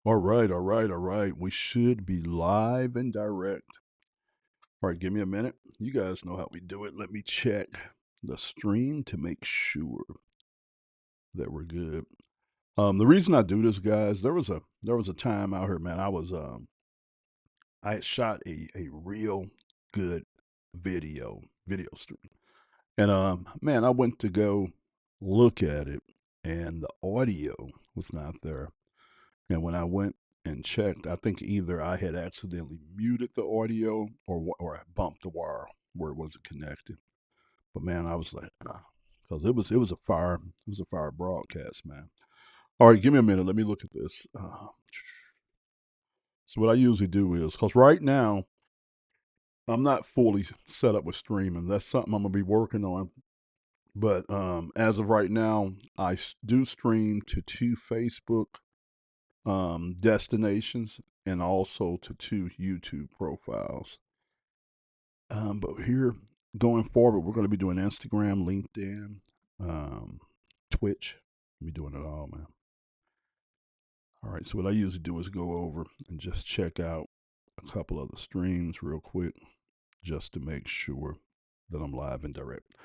All right, all right, all right. We should be live and direct. All right, give me a minute. You guys know how we do it. Let me check the stream to make sure that we're good. The reason I do this, guys, there was a time out here, man. I had shot a real good video stream, and man, I went to go look at it, and the audio was not there. And when I went and checked, I think either I had accidentally muted the audio or I bumped the wire where it wasn't connected. But man, I was like, because it was a fire broadcast, man. All right, give me a minute. Let me look at this. So what I usually do is because right now I'm not fully set up with streaming. That's something I'm gonna be working on. But as of right now, do stream to two Facebook destinations and also to two YouTube profiles. But here going forward, we're going to be doing Instagram, LinkedIn, um, Twitch. We'll be doing it all, man. All right. So what I usually do is go over and just check out a couple of the streams real quick, just to make sure that I'm live and direct.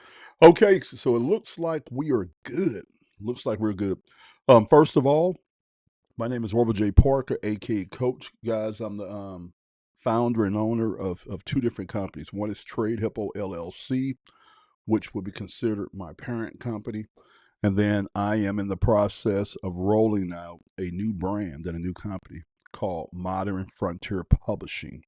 Okay. So it looks like we are good. Looks like we're good. First of all, my name is Orville J. Parker, aka Coach. Guys, I'm the founder and owner of two different companies. One is Trade Hippo LLC, which would be considered my parent company. And then I am in the process of rolling out a new brand and a new company called Modern Frontier Publishing.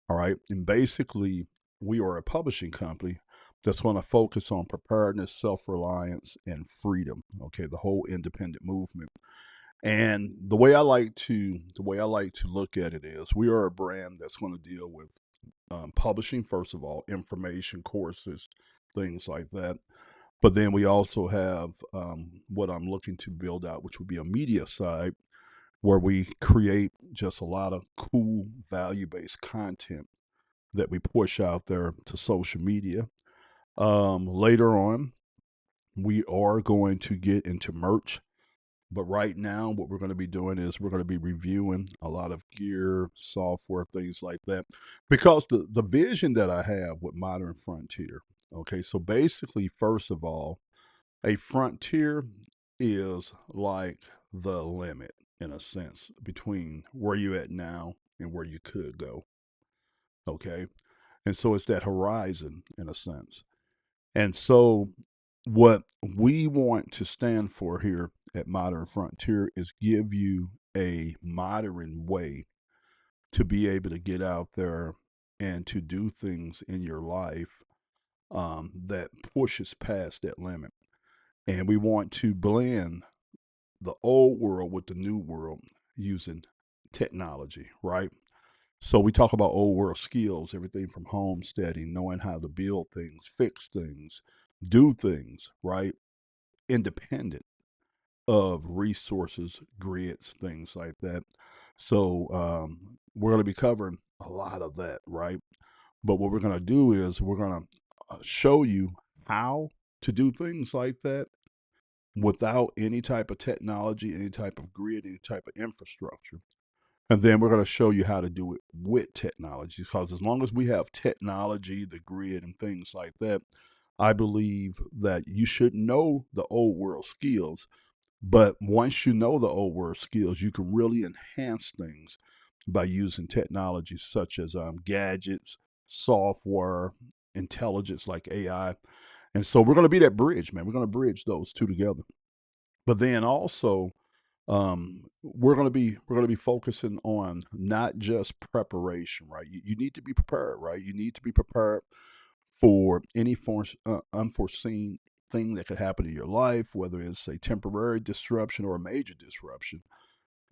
All right. And basically, we are a publishing company that's going to focus on preparedness, self reliance, and freedom. Okay. The whole independent movement. And the way I like to look at it is we are a brand that's going to deal with publishing, first of all, information courses, things like that. But then we also have what I'm looking to build out, which would be a media side where we create just a lot of cool value based content that we push out there to social media. Later on, we are going to get into merch, but right now, what we're going to be doing is we're going to be reviewing a lot of gear, software, things like that. Because the vision that I have with Modern Frontier, okay, so basically, first of all, a frontier is like the limit in a sense between where you're at now and where you could go, okay? And so it's that horizon in a sense. And so, what we want to stand for here at Modern Frontier is give you a modern way to be able to get out there and to do things in your life that pushes past that limit. And we want to blend the old world with the new world using technology, right? So we talk about old world skills, everything from homesteading, knowing how to build things, fix things, do things, right? Independent of resources, grids, things like that. So we're going to be covering a lot of that, right? But what we're going to do is we're going to show you how to do things like that without any type of technology, any type of grid, any type of infrastructure. And then we're going to show you how to do it with technology. Because as long as we have technology, the grid, and things like that, I believe that you should know the old world skills. But once you know the old world skills, you can really enhance things by using technology such as gadgets, software, intelligence like AI. And so we're going to be that bridge, man. We're going to bridge those two together. But then also, we're going to be focusing on not just preparation, right? You need to be prepared, right? You need to be prepared for any unforeseen thing that could happen in your life, whether it's a temporary disruption or a major disruption.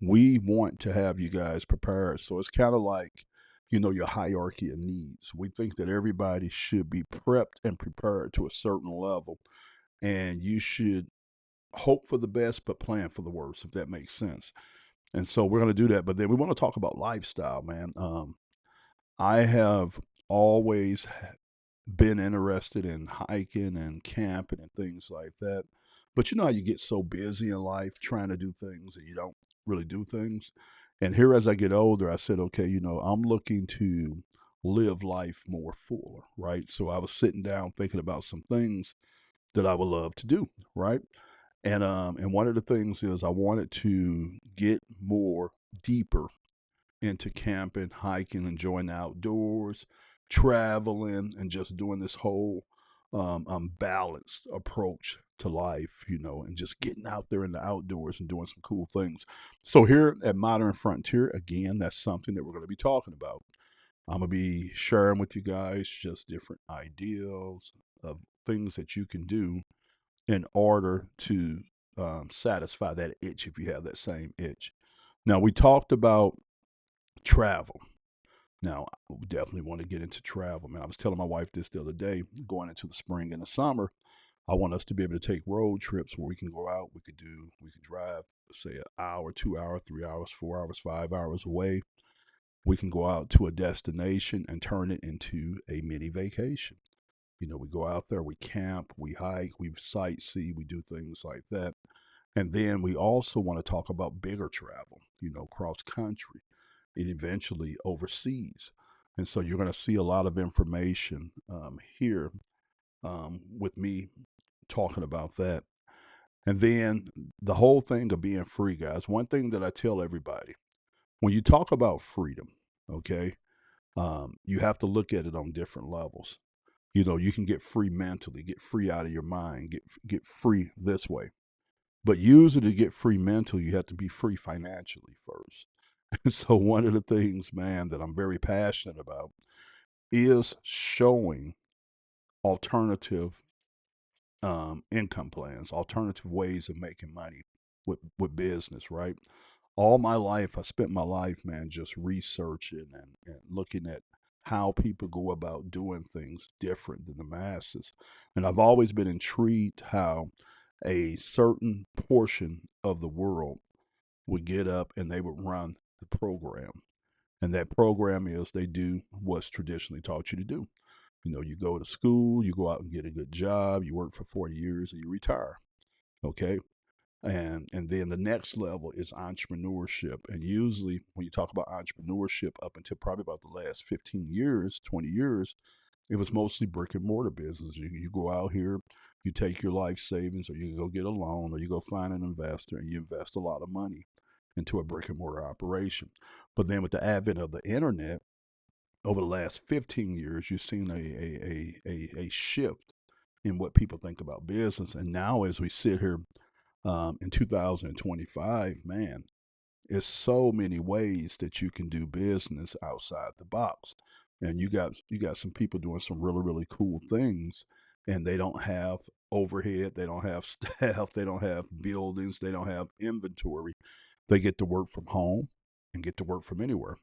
We want to have you guys prepared. So it's kind of like, your hierarchy of needs. We think that everybody should be prepped and prepared to a certain level, and you should hope for the best but plan for the worst, if that makes sense. And so we're going to do that. But then we want to talk about lifestyle, man. I have always been interested in hiking and camping and things like that. But you know how you get so busy in life trying to do things and you don't really do things. And here as I get older, I said, okay, I'm looking to live life more fuller, right? So I was sitting down thinking about some things that I would love to do, right? And one of the things is I wanted to get more deeper into camping, hiking, enjoying the outdoors, traveling, and just doing this whole balanced approach to life, and just getting out there in the outdoors and doing some cool things. So here at Modern Frontier, again, that's something that we're going to be talking about. I'm going to be sharing with you guys just different ideas of things that you can do in order to satisfy that itch if you have that same itch. Now, we talked about travel. Now, we definitely want to get into travel, man. I was telling my wife this the other day, going into the spring and the summer, I want us to be able to take road trips where we can go out, we could drive, say, an hour, 2 hours, 3 hours, 4 hours, 5 hours away. We can go out to a destination and turn it into a mini vacation. We go out there, we camp, we hike, we sightsee, we do things like that. And then we also want to talk about bigger travel, cross country and eventually overseas. And so you're going to see a lot of information here with me talking about that. And then the whole thing of being free, guys. One thing that I tell everybody when you talk about freedom, okay, you have to look at it on different levels. You can get free mentally, get free out of your mind, get free this way. But usually to get free mentally, you have to be free financially first. And so one of the things, man, that I'm very passionate about is showing alternative income plans, alternative ways of making money with business, right? All my life, I spent my life, man, just researching and looking at how people go about doing things different than the masses. And I've always been intrigued how a certain portion of the world would get up and they would run the program. And that program is they do what's traditionally taught you to do. You go to school, you go out and get a good job, you work for 40 years and you retire. Okay. And then the next level is entrepreneurship. And usually when you talk about entrepreneurship up until probably about the last 15 years, 20 years, it was mostly brick and mortar business. You go out here, you take your life savings, or you go get a loan, or you go find an investor and you invest a lot of money into a brick and mortar operation. But then with the advent of the internet, over the last 15 years, you've seen a shift in what people think about business. And now, as we sit here in 2025, man, it's so many ways that you can do business outside the box. And you got some people doing some really, really cool things, and they don't have overhead, they don't have staff, they don't have buildings, they don't have inventory. They get to work from home and get to work from anywhere.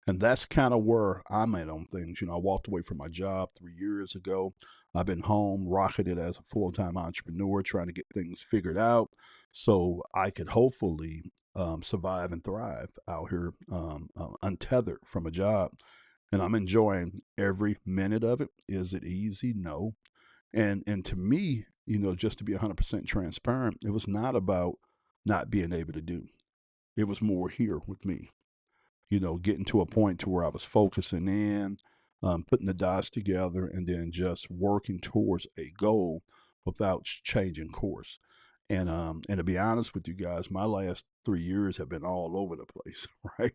And that's kind of where I'm at on things. I walked away from my job 3 years ago. I've been home, rocketed as a full time entrepreneur, trying to get things figured out so I could hopefully survive and thrive out here, untethered from a job. And I'm enjoying every minute of it. Is it easy? No. And to me, just to be 100% transparent, it was not about not being able to do. It was more here with me, getting to a point to where I was focusing in, putting the dots together, and then just working towards a goal without changing course. And to be honest with you guys, my last 3 years have been all over the place, right?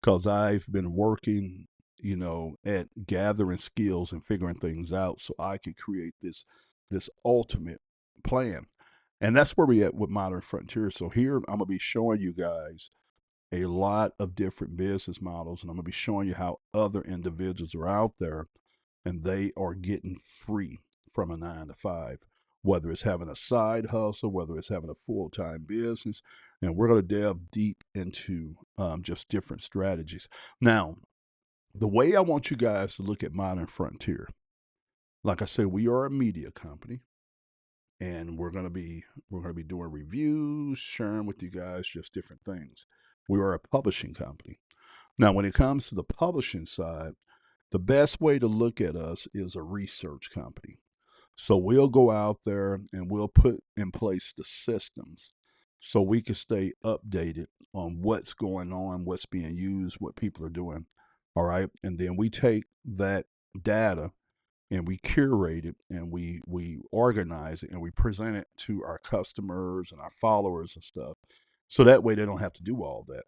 Because I've been working, at gathering skills and figuring things out so I could create this ultimate plan. And that's where we at with Modern Frontier. So here I'm gonna be showing you guys a lot of different business models, and I'm going to be showing you how other individuals are out there and they are getting free from a 9 to 5, whether it's having a side hustle, whether it's having a full time business. And we're going to delve deep into just different strategies. Now, the way I want you guys to look at Modern Frontier, like I said, we are a media company. And we're going to be doing reviews, sharing with you guys just different things. We are a publishing company. Now, when it comes to the publishing side, the best way to look at us is a research company. So we'll go out there and we'll put in place the systems so we can stay updated on what's going on, what's being used, what people are doing. All right. And then we take that data and we curate it and we organize it and we present it to our customers and our followers and stuff. So that way they don't have to do all that.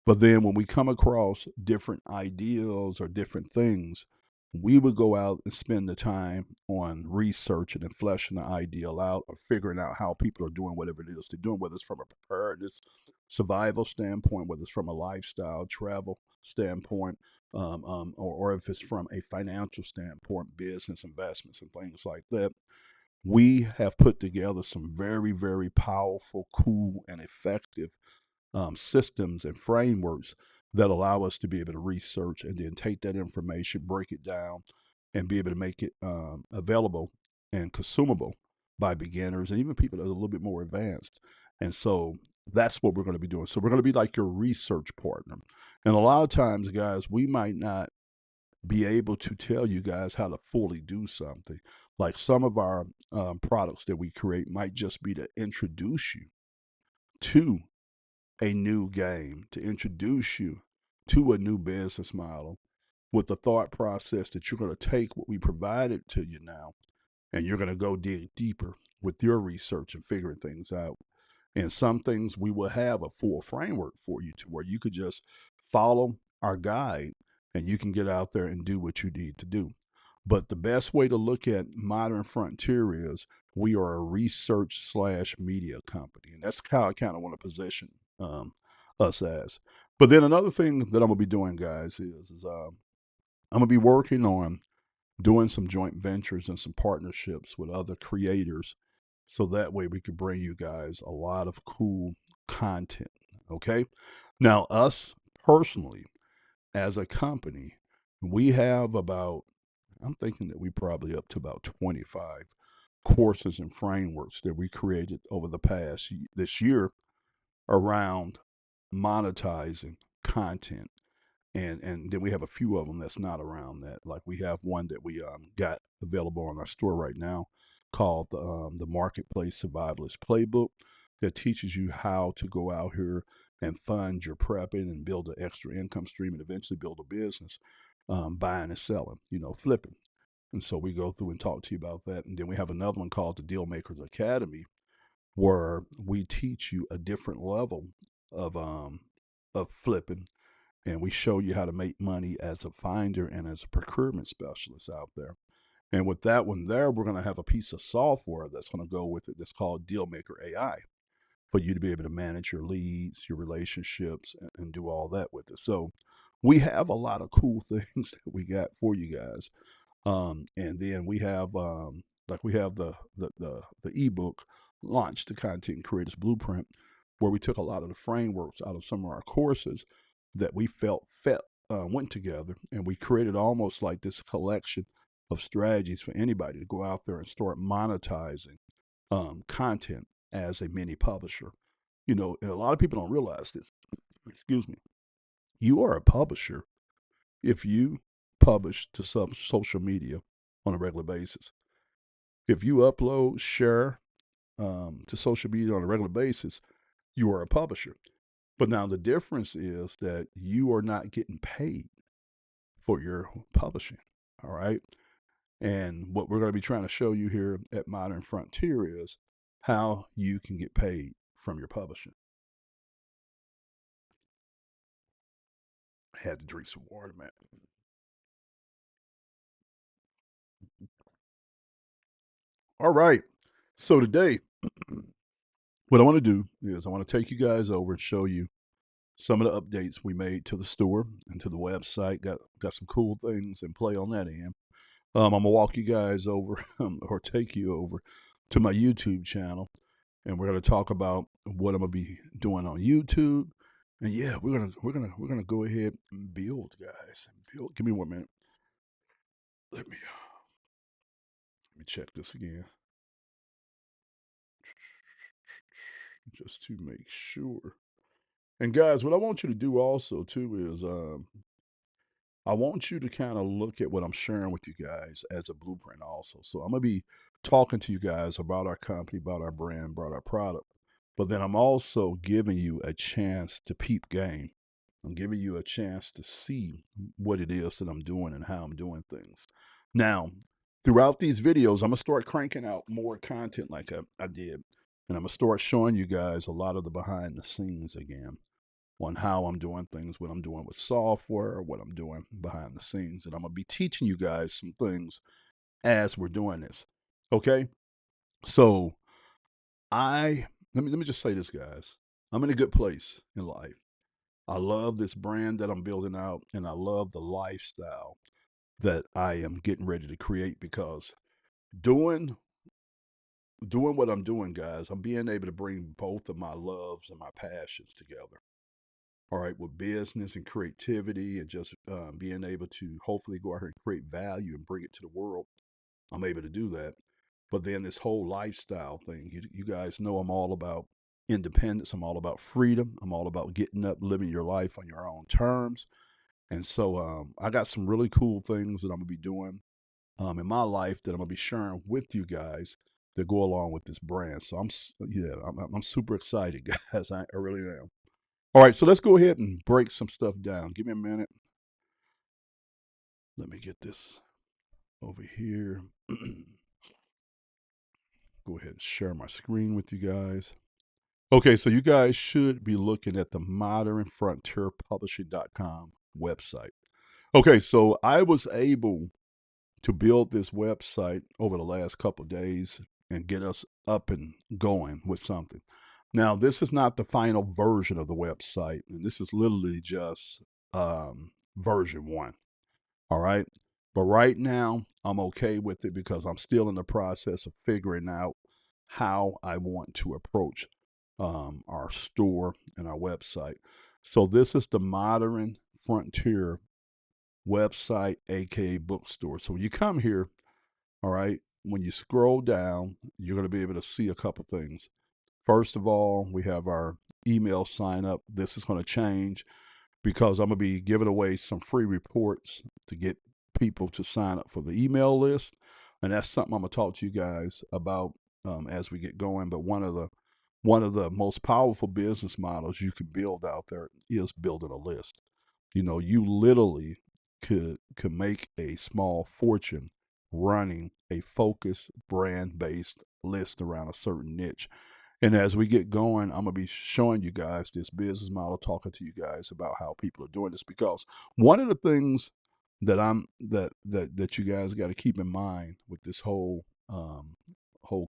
But then when we come across different ideals or different things, we would go out and spend the time on researching and fleshing the ideal out or figuring out how people are doing whatever it is they're doing, whether it's from a preparedness, survival standpoint, whether it's from a lifestyle, travel standpoint, or if it's from a financial standpoint, business investments and things like that. We have put together some very, very powerful, cool, and effective systems and frameworks that allow us to be able to research and then take that information, break it down, and be able to make it available and consumable by beginners and even people that are a little bit more advanced. And so that's what we're going to be doing. So we're going to be like your research partner. And a lot of times, guys, we might not be able to tell you guys how to fully do something. Like some of our products that we create might just be to introduce you to a new game, to introduce you to a new business model with the thought process that you're going to take what we provided to you now and you're going to go dig deeper with your research and figuring things out. And some things we will have a full framework for you to where you could just follow our guide and you can get out there and do what you need to do. But the best way to look at Modern Frontier is we are a research slash media company. And that's how I kind of want to position us as. But then another thing that I'm going to be doing, guys, is I'm going to be working on doing some joint ventures and some partnerships with other creators so that way we could bring you guys a lot of cool content. Okay. Now, us personally, as a company, we have about, I'm thinking that we probably up to about 25 courses and frameworks that we created over the past this year around monetizing content. And then we have a few of them that's not around that. Like we have one that we got available on our store right now called the Marketplace Survivalist Playbook that teaches you how to go out here and fund your prepping and build an extra income stream and eventually build a business, buying and selling, flipping. And so we go through and talk to you about that. And then we have another one called the Deal Makers Academy, where we teach you a different level of flipping, and we show you how to make money as a finder and as a procurement specialist out there. And with that one there, we're going to have a piece of software that's going to go with it that's called Dealmaker AI for you to be able to manage your leads, your relationships, and do all that with it. So we have a lot of cool things that we got for you guys. And then we have like we have the ebook launch, the Content Creators Blueprint, where we took a lot of the frameworks out of some of our courses that we felt went together, and we created almost like this collection of strategies for anybody to go out there and start monetizing content as a mini publisher. And a lot of people don't realize this. Excuse me. You are a publisher if you publish to some social media on a regular basis. If you upload, share to social media on a regular basis, you are a publisher. But now the difference is that you are not getting paid for your publishing. All right. And what we're going to be trying to show you here at Modern Frontier is how you can get paid from your publishing. I had to drink some water, man. All right. So today, what I want to do is I want to take you guys over and show you some of the updates we made to the store and to the website. Got some cool things in play on that end. I'm gonna walk you guys over or take you over to my YouTube channel, and we're gonna talk about what I'm gonna be doing on YouTube. And yeah, we're gonna go ahead and build, guys. Build. Give me 1 minute. Let me check this again, just to make sure. And guys, what I want you to do also too is I want you to kind of look at what I'm sharing with you guys as a blueprint also. So I'm gonna be talking to you guys about our company, about our brand, about our product. but then I'm also giving you a chance to peep game. I'm giving you a chance to see what it is that I'm doing and how I'm doing things. Now, throughout these videos, I'm going to start cranking out more content like I did. And I'm going to start showing you guys a lot of the behind the scenes again on how I'm doing things, what I'm doing with software, what I'm doing behind the scenes. And I'm going to be teaching you guys some things as we're doing this. Okay? So, let me just say this, guys. I'm in a good place in life. I love this brand that I'm building out, and I love the lifestyle that I am getting ready to create because doing what I'm doing, guys, I'm being able to bring both of my loves and my passions together. All right, with business and creativity, and just being able to hopefully go out here and create value and bring it to the world. I'm able to do that. But then this whole lifestyle thing, you guys know I'm all about independence. I'm all about freedom. I'm all about getting up, living your life on your own terms. And so I got some really cool things that I'm gonna be doing in my life that I'm gonna be sharing with you guys that go along with this brand. So I'm super excited, guys. I really am. All right, so let's go ahead and break some stuff down. Give me a minute. Let me get this over here. Go ahead and share my screen with you guys. Okay, so you guys should be looking at the modernfrontierpublishing.com website. Okay, so I was able to build this website over the last couple of days and get us up and going with something. Now, this is not the final version of the website, and this is literally just version one. All right. But right now, I'm okay with it because I'm still in the process of figuring out how I want to approach our store and our website. So, this is the Modern Frontier website, aka bookstore. So, when you come here, all right, when you scroll down, you're going to be able to see a couple things. First of all, we have our email sign up. This is going to change because I'm going to be giving away some free reports to get people to sign up for the email list. And that's something I'm going to talk to you guys about as we get going. But one of the most powerful business models you can build out there is building a list. You literally could make a small fortune running a focused brand based list around a certain niche. And as we get going, I'm gonna be showing you guys this business model, talking to you guys about how people are doing this. Because one of the things that you guys got to keep in mind with this whole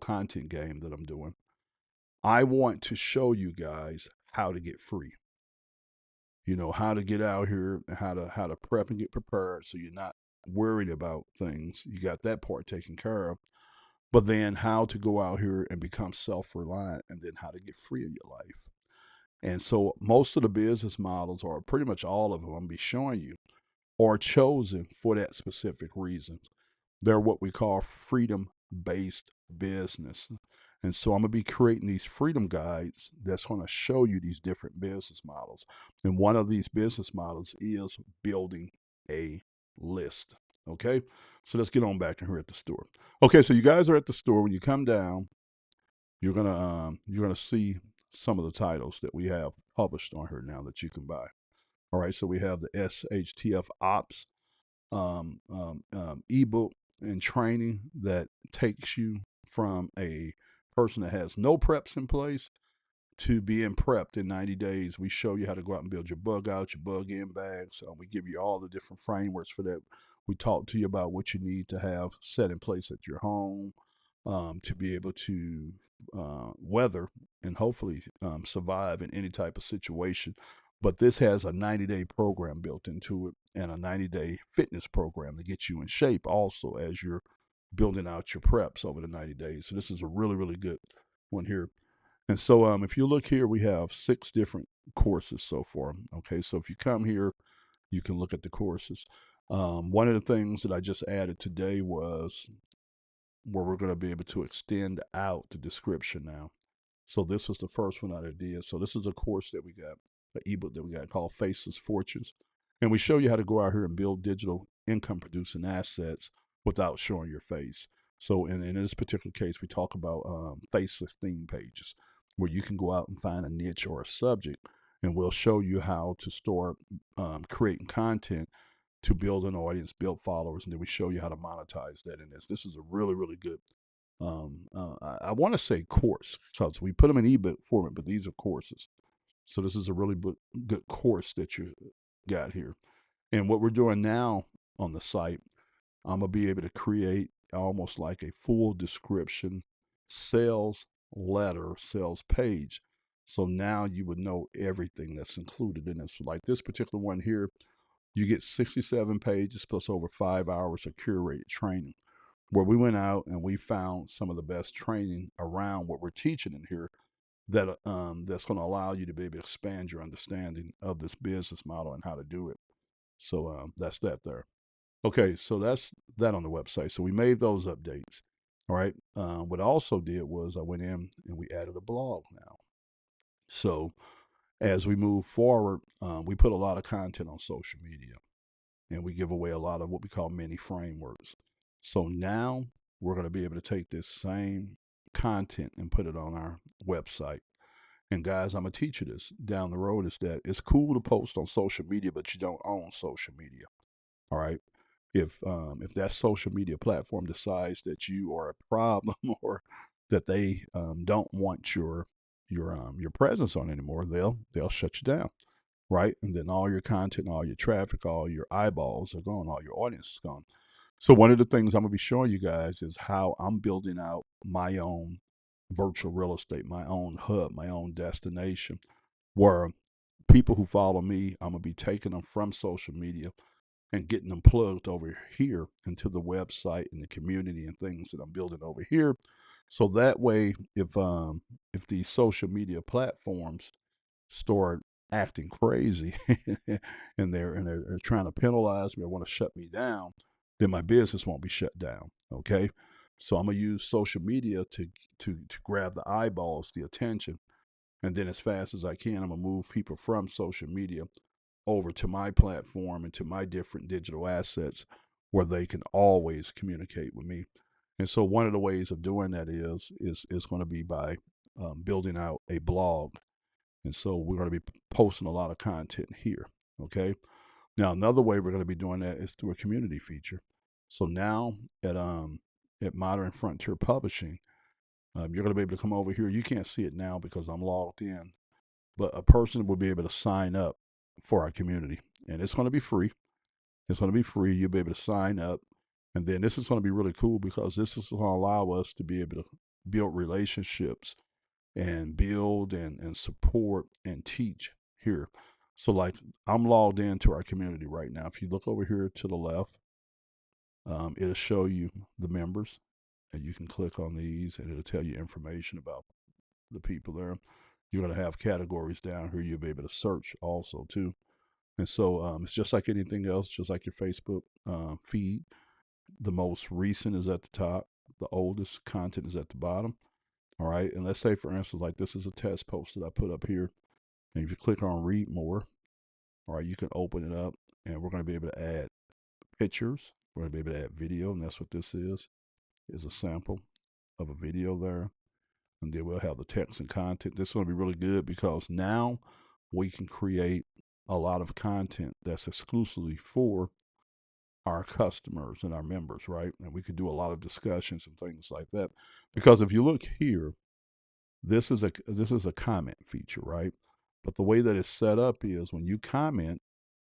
content game that I'm doing, I want to show you guys how to get free. How to get out here, how to prep and get prepared, so you're not worried about things. You got that part taken care of. But then how to go out here and become self-reliant, and then how to get free in your life. And so most of the business models, or pretty much all of them, I'm gonna be showing you, are chosen for that specific reason. They're what we call freedom-based business. And so I'm going to be creating these freedom guides that's going to show you these different business models. And one of these business models is building a list. Okay. So let's get on back to here at the store. Okay. So you guys are at the store. When you come down, you're gonna see some of the titles that we have published on here now that you can buy. All right. So we have the SHTF Ops ebook and training that takes you from a person that has no preps in place to being prepped in 90 days. We show you how to go out and build your bug out, your bug in bags. We give you all the different frameworks for that. We talk to you about what you need to have set in place at your home to be able to weather and hopefully survive in any type of situation. But this has a 90-day program built into it, and a 90-day fitness program to get you in shape also as you're building out your preps over the 90 days. So this is a really, really good one here. And so if you look here, we have 6 different courses so far. Okay, so if you come here, you can look at the courses. One of the things that I just added today was where we're going to be able to extend out the description now. So this was the first one I did. So this is a course that we got, an ebook that we got called Faceless Fortunes. And we show you how to go out here and build digital income producing assets without showing your face. So in this particular case, we talk about faceless theme pages. where you can go out and find a niche or a subject, and we'll show you how to start creating content to build an audience, build followers, and then we show you how to monetize that in this. This is a really, really good, I want to say course, because we put them in ebook format, but these are courses. So this is a really good course that you got here. And what we're doing now on the site, I'm going to be able to create almost like a full description sales letter, sales page. So now you would know everything that's included in this. Like this particular one here, you get 67 pages plus over 5 hours of curated training, where we went out and we found some of the best training around what we're teaching in here that that's going to allow you to be able to expand your understanding of this business model and how to do it. So that's that there. Okay, so that's that on the website. So we made those updates. All right. What I also did was I went in and we added a blog now. So as we move forward, we put a lot of content on social media, and we give away a lot of what we call mini frameworks. So now we're going to be able to take this same content and put it on our website. And guys, I'm gonna teach you this down the road, is that it's cool to post on social media, but you don't own social media. All right. If that social media platform decides that you are a problem or that they don't want your presence on anymore, they'll shut you down, right? And then all your content, all your traffic, all your eyeballs are gone, all your audience is gone. So one of the things I'm gonna be showing you guys is how I'm building out my own virtual real estate, my own hub, my own destination, where people who follow me, I'm gonna be taking them from social media and getting them plugged over here into the website and the community and things that I'm building over here. So that way, if these social media platforms start acting crazy and they're trying to penalize me or want to shut me down, then my business won't be shut down. Okay. So I'm gonna use social media to grab the eyeballs, the attention, and then as fast as I can, I'm gonna move people from social media over to my platform and to my different digital assets where they can always communicate with me. And so one of the ways of doing that is going to be by building out a blog. And so we're going to be posting a lot of content here. Okay. Now another way we're going to be doing that is through a community feature. So now at Modern Frontier Publishing, you're going to be able to come over here. You can't see it now because I'm logged in, but a person will be able to sign up for our community, and it's going to be free. It's going to be free. You'll be able to sign up, and then this is going to be really cool because this is going to allow us to be able to build relationships and build and support and teach here. So, like, I'm logged into our community right now. If you look over here to the left, it'll show you the members, and you can click on these, and it'll tell you information about the people there. You're going to have categories down here. You'll be able to search also too. And so it's just like anything else, just like your Facebook feed. The most recent is at the top. The oldest content is at the bottom. All right. And let's say, for instance, like this is a test post that I put up here. And if you click on read more, all right, you can open it up and we're going to be able to add pictures. We're going to be able to add video. And that's what this is a sample of a video there. And then we'll have the text and content. This is going to be really good because now we can create a lot of content that's exclusively for our customers and our members, right? And we could do a lot of discussions and things like that. Because if you look here, this is a comment feature, right? But the way that it's set up is when you comment,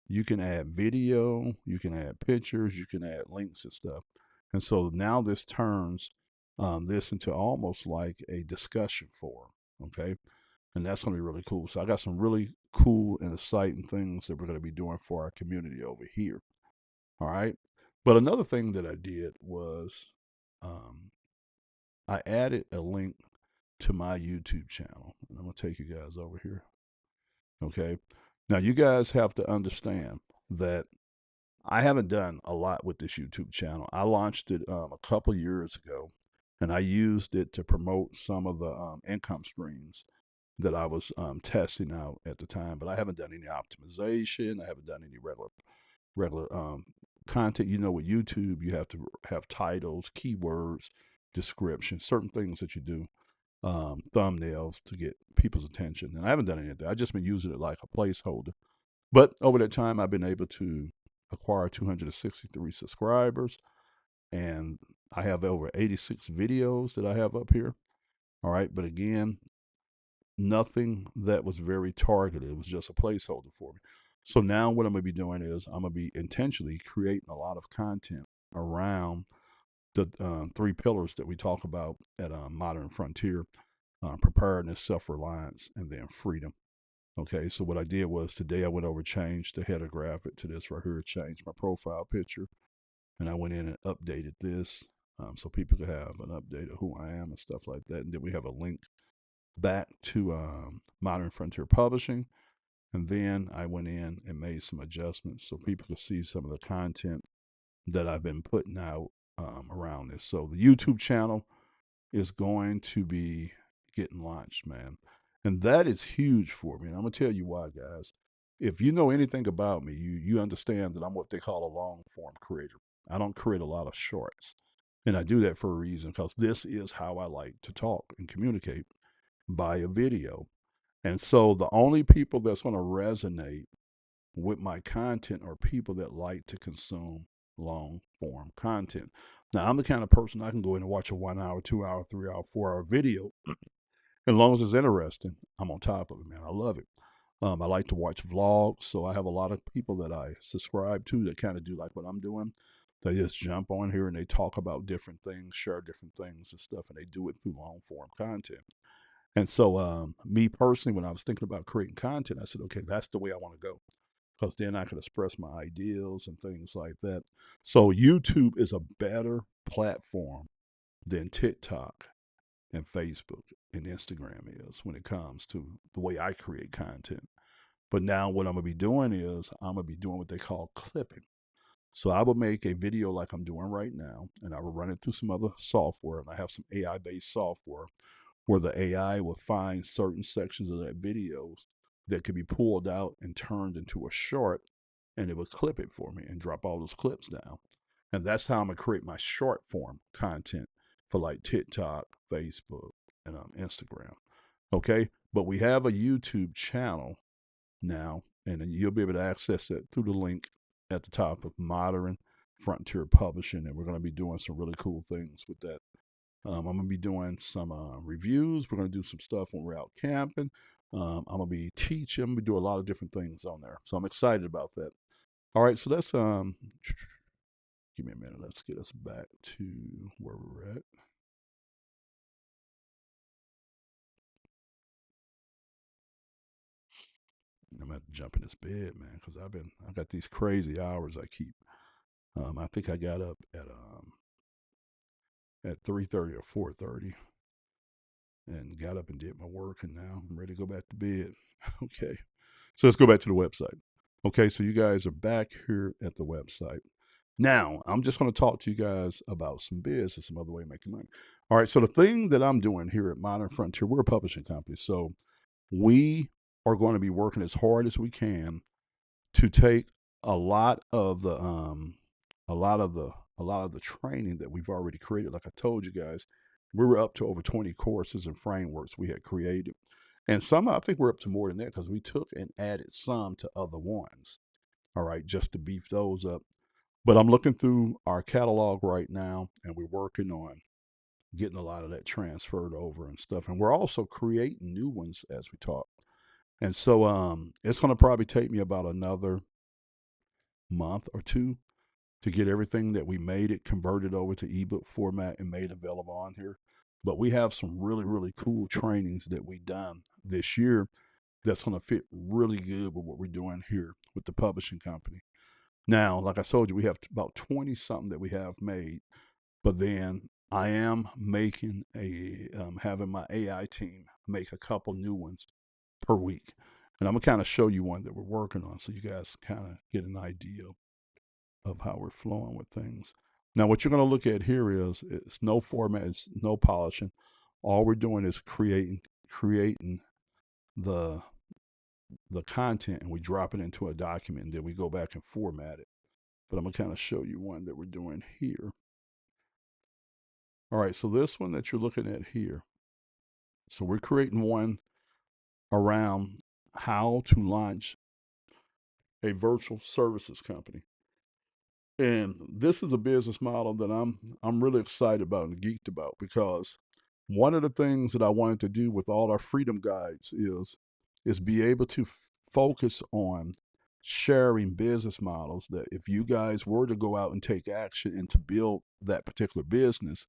you can add video, you can add pictures, you can add links and stuff. And so now this turns this into almost like a discussion forum, okay? And that's going to be really cool. So I got some really cool and exciting things that we're going to be doing for our community over here. All right. But another thing that I did was um, I added a link to my YouTube channel. And I'm going to take you guys over here. Okay. Now, you guys have to understand that I haven't done a lot with this YouTube channel. I launched it a couple years ago, and I used it to promote some of the income streams that I was testing out at the time. But I haven't done any optimization. I haven't done any regular content. You know, with YouTube, you have to have titles, keywords, descriptions, certain things that you do. thumbnails to get people's attention. And I haven't done anything. I've just been using it like a placeholder. But over that time, I've been able to acquire 263 subscribers, and I have over 86 videos that I have up here. All right. But again, nothing that was very targeted. It was just a placeholder for me. So now what I'm going to be doing is I'm going to be intentionally creating a lot of content around the three pillars that we talk about at Modern Frontier: preparedness, self-reliance, and then freedom. Okay, so what I did was today I went over, changed the header graphic to this right here, changed my profile picture, and I went in and updated this so people could have an update of who I am and stuff like that. And then we have a link back to Modern Frontier Publishing. And then I went in and made some adjustments so people could see some of the content that I've been putting out around this. So the YouTube channel is going to be getting launched, man. And that is huge for me. And I'm going to tell you why, guys. If you know anything about me, you understand that I'm what they call a long form creator. I don't create a lot of shorts. And I do that for a reason, because this is how I like to talk and communicate, by a video. And so the only people that's going to resonate with my content are people that like to consume long form content. Now, I'm the kind of person I can go in and watch a 1 hour, 2 hour, 3 hour, 4 hour video. As long as it's interesting, I'm on top of it, man. I love it. I like to watch vlogs, so I have a lot of people that I subscribe to that kind of do like what I'm doing. They just jump on here and they talk about different things, share different things and stuff, and they do it through long form content. And so, me personally, when I was thinking about creating content, I said, okay, that's the way I want to go, because then I can express my ideals and things like that. So, YouTube is a better platform than TikTok and Facebook and Instagram is when it comes to the way I create content. But now, what I'm going to be doing is I'm going to be doing what they call clipping. So, I will make a video like I'm doing right now, and I will run it through some other software, and I have some AI based software where the AI will find certain sections of that videos that could be pulled out and turned into a short, and it will clip it for me and drop all those clips down. And that's how I'm gonna create my short form content for like TikTok, Facebook, and Instagram. Okay, but we have a YouTube channel now, and you'll be able to access it through the link at the top of Modern Frontier Publishing, and we're going to be doing some really cool things with that. I'm going to be doing some reviews. We're going to do some stuff when we're out camping. I'm going to be teaching. I'm going to do a lot of different things on there. So I'm excited about that. All right, so let's give me a minute. Let's get us back to where we're at. I'm going to jump in this bed, man, because I got these crazy hours I keep. I think I got up at 3:30 or 4:30 and got up and did my work, and now I'm ready to go back to bed. Okay. So let's go back to the website. Okay, so you guys are back here at the website. Now, I'm just going to talk to you guys about some biz and some other way of making money. All right, so the thing that I'm doing here at Modern Frontier, we're a publishing company. So we are going to be working as hard as we can to take a lot of the a lot of the a lot of the training that we've already created. Like I told you guys, we were up to over 20 courses and frameworks we had created. And some, I think we're up to more than that, because we took and added some to other ones. All right, just to beef those up. But I'm looking through our catalog right now, and we're working on getting a lot of that transferred over and stuff. And we're also creating new ones as we talk. And so it's going to probably take me about another month or two to get everything that we made it converted over to ebook format and made available on here. But we have some really, really cool trainings that we done this year that's going to fit really good with what we're doing here with the publishing company. Now, like I told you, we have about 20 something that we have made, but then I am making having my AI team make a couple new ones per week. And I'm going to kind of show you one that we're working on so you guys kind of get an idea of how we're flowing with things. Now, what you're going to look at here is it's no format, it's no polishing. All we're doing is creating the the content, and we drop it into a document, and then we go back and format it. But I'm gonna kind of show you one that we're doing here. All right, so this one that you're looking at here So we're creating one around how to launch a virtual services company. And this is a business model that I'm really excited about and geeked about, because one of the things that I wanted to do with all our freedom guides is be able to focus on sharing business models that if you guys were to go out and take action and to build that particular business,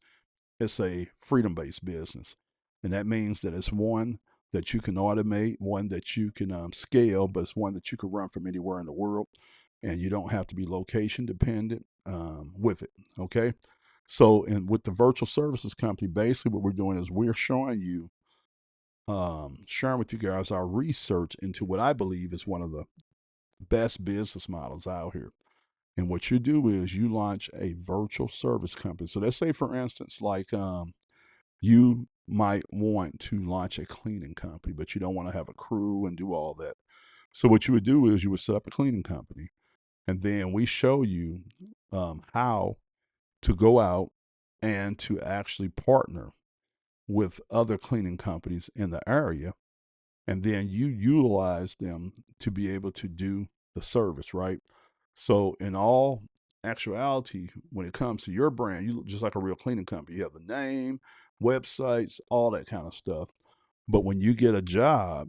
it's a freedom-based business. And that means that it's one that you can automate, one that you can scale, but it's one that you can run from anywhere in the world, and you don't have to be location dependent with it. Okay. So, and with the virtual services company, basically what we're doing is we're showing you, sharing with you guys our research into what I believe is one of the best business models out here. And what you do is you launch a virtual service company. So let's say, for instance, like you might want to launch a cleaning company, but you don't want to have a crew and do all that. So what you would do is you would set up a cleaning company, and then we show you how to go out and to actually partner with other cleaning companies in the area, and then you utilize them to be able to do the service, right? So in all actuality, when it comes to your brand, you look just like a real cleaning company. You have the name, websites, all that kind of stuff. But when you get a job,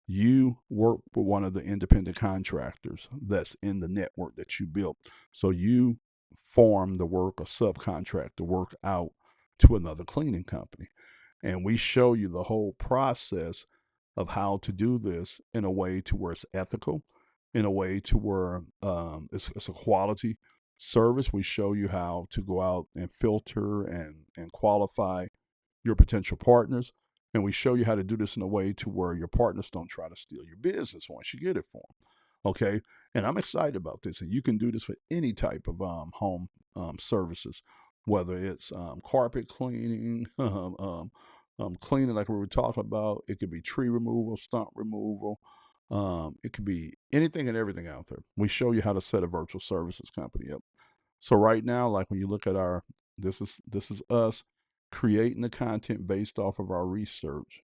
you work with one of the independent contractors that's in the network that you built. So you form the work or subcontract the work out to another cleaning company. And we show you the whole process of how to do this in a way to where it's ethical, in a way to where it's a quality service. We show you how to go out and filter and qualify your potential partners. And we show you how to do this in a way to where your partners don't try to steal your business once you get it for them. Okay. And I'm excited about this. And you can do this for any type of home services, whether it's carpet cleaning, cleaning like we were talking about. It could be tree removal, stump removal. It could be anything and everything out there. We show you how to set a virtual services company up. So right now, like when you look at our, this is us creating the content based off of our research,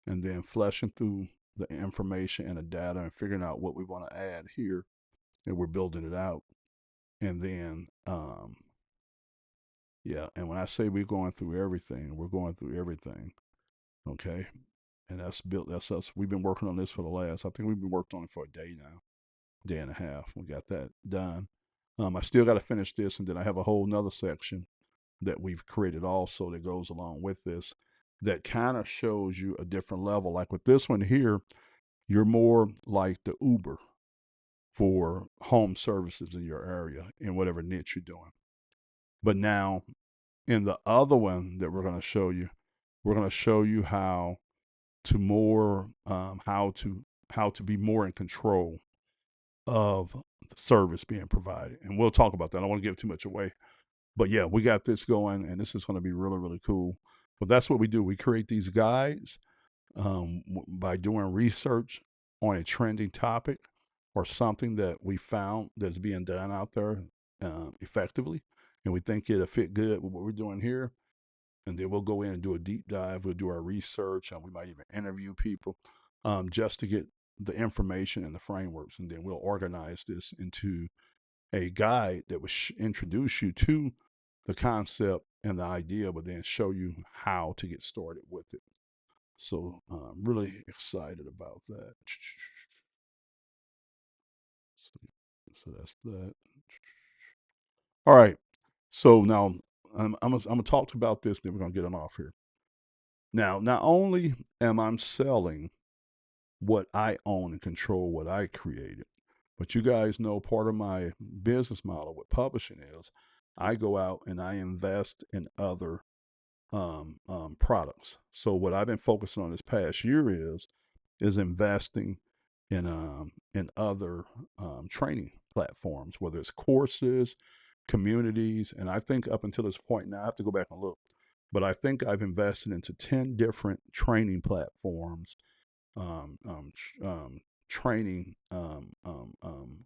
and then fleshing through the information and the data and figuring out what we want to add here, and we're building it out. And then yeah, and when I say we're going through everything, we're going through everything. Okay. And that's built, that's us. We've been working on this for the last, I think we've been working on it for a day now, day and a half. We got that done. I still got to finish this, and then I have a whole nother section that we've created also that goes along with this, that kind of shows you a different level. Like with this one here, you're more like the Uber for home services in your area in whatever niche you're doing. But now in the other one that we're going to show you, we're going to show you how to more how to be more in control of the service being provided. And we'll talk about that. I don't want to give too much away. But yeah, we got this going, and this is going to be really, really cool. But that's what we do. We create these guides by doing research on a trending topic or something that we found that's being done out there effectively, and we think it'll fit good with what we're doing here. And then we'll go in and do a deep dive. We'll do our research, and we might even interview people just to get the information and the frameworks, and then we'll organize this into a guide that will introduce you to the concept and the idea, but then show you how to get started with it. So I'm really excited about that. So that's that. All right. So now I'm gonna talk about this, then we're gonna get on off here. Now, not only am I selling what I own and control, what I created, but you guys know part of my business model with publishing is I go out and I invest in other products. So what I've been focusing on this past year is investing in other training platforms, whether it's courses, communities, and I think up until this point now, I have to go back and look, but I think I've invested into 10 different training platforms, um, um, training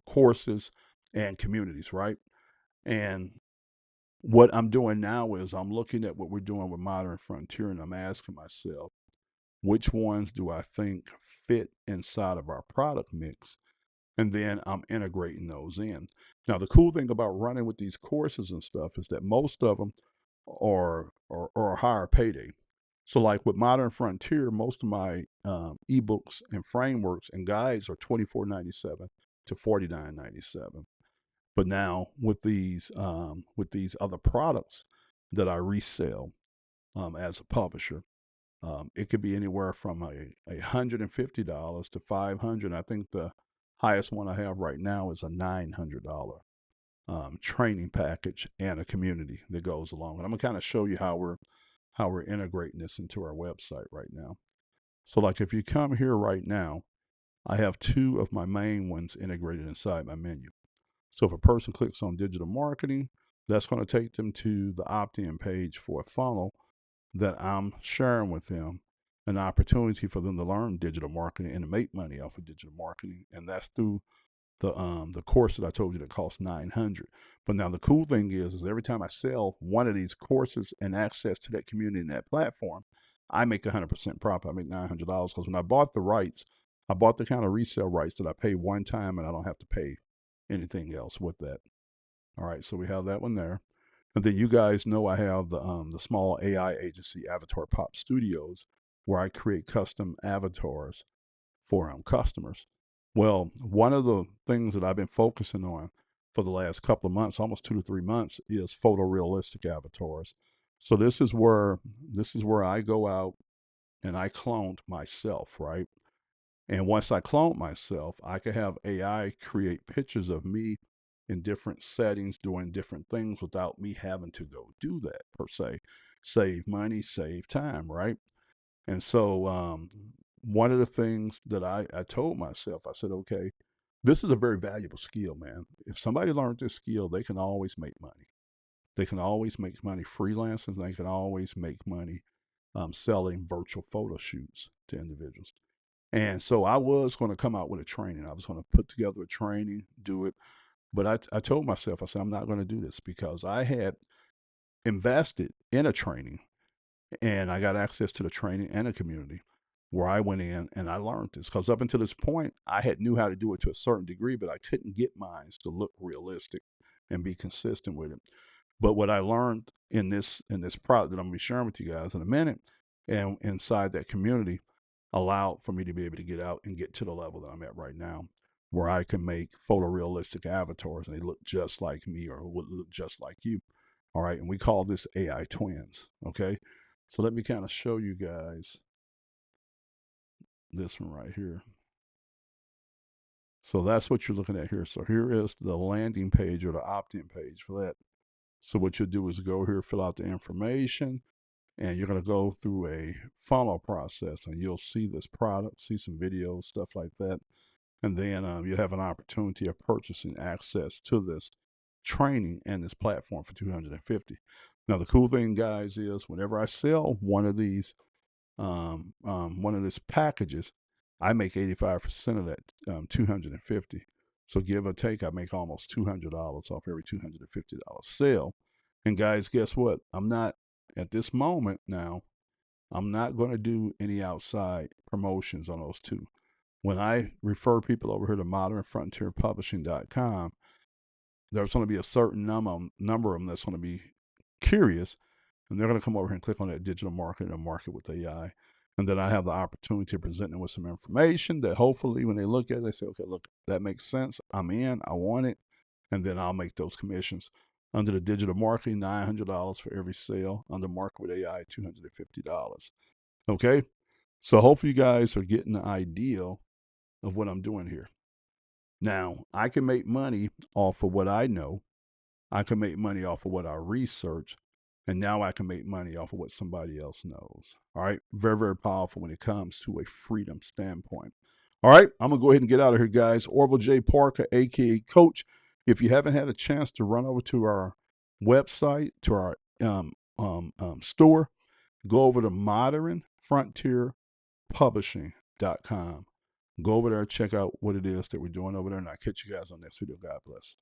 courses, and communities, right? And what I'm doing now is I'm looking at what we're doing with Modern Frontier, and I'm asking myself, which ones do I think fit inside of our product mix, and then I'm integrating those in. Now, the cool thing about running with these courses and stuff is that most of them are a higher payday. So, like with Modern Frontier, most of my ebooks and frameworks and guides are $24.97 to $49.97. But now with these other products that I resell as a publisher, it could be anywhere from $150 to $500. I think the highest one I have right now is a $900 training package and a community that goes along. And I'm gonna kind of show you how we're integrating this into our website right now. So, like if you come here right now, I have two of my main ones integrated inside my menu. So if a person clicks on digital marketing, that's going to take them to the opt-in page for a funnel that I'm sharing with them, an opportunity for them to learn digital marketing and to make money off of digital marketing. And that's through the course that I told you that costs $900. But now the cool thing is every time I sell one of these courses and access to that community and that platform, I make 100% profit. I make $900 because when I bought the rights, I bought the kind of resale rights that I pay one time and I don't have to pay anything else with that. All right, so we have that one there. And then you guys know I have the small AI agency, Avatar Pop Studios, where I create custom avatars for customers. Well, one of the things that I've been focusing on for the last couple of months, almost 2 to 3 months, is photorealistic avatars. So this is where I go out and I cloned myself, right? And once I clone myself, I can have AI create pictures of me in different settings doing different things without me having to go do that per se. Save money, save time, right? And so one of the things that I told myself, I said, okay, this is a very valuable skill, man. If somebody learned this skill, they can always make money. They can always make money freelancing. They can always make money selling virtual photo shoots to individuals. And so I was going to come out with a training. I was going to put together a training, do it. But I told myself, I said, I'm not going to do this because I had invested in a training and I got access to the training and a community where I went in and I learned this. Because up until this point, I had knew how to do it to a certain degree, but I couldn't get mine to look realistic and be consistent with it. But what I learned in this product that I'm gonna be sharing with you guys in a minute, and inside that community, allowed for me to be able to get out and get to the level that I'm at right now, where I can make photorealistic avatars and they look just like me or would look just like you. All right, and we call this AI twins. Okay, so let me kind of show you guys this one right here. So that's what you're looking at here. So here is the landing page or the opt-in page for that. So what you'll do is go here, fill out the information, and you're going to go through a funnel process and you'll see this product, see some videos, stuff like that. And then you'll have an opportunity of purchasing access to this training and this platform for $250. Now, the cool thing, guys, is whenever I sell one of these packages, I make 85% of that 250. So give or take, I make almost $200 off every $250 sale. And guys, guess what? I'm not at this moment now. I'm not going to do any outside promotions on those two. When I refer people over here to modernfrontierpublishing.com, there's going to be a certain number of them that's going to be curious, and they're going to come over here and click on that digital marketing or market with AI. And then I have the opportunity to present them with some information that hopefully when they look at it, they say, okay, look, that makes sense. I'm in, I want it. And then I'll make those commissions. Under the digital marketing, $900 for every sale. Under market with AI, $250. Okay? So hopefully you guys are getting the idea of what I'm doing here. Now, I can make money off of what I know. I can make money off of what I research. And now I can make money off of what somebody else knows. All right. Very, very powerful when it comes to a freedom standpoint. All right. I'm going to go ahead and get out of here, guys. Orville J. Parker, a.k.a. Coach. If you haven't had a chance to run over to our website, to our store, go over to modernfrontierpublishing.com. Go over there, check out what it is that we're doing over there, and I'll catch you guys on next video. God bless.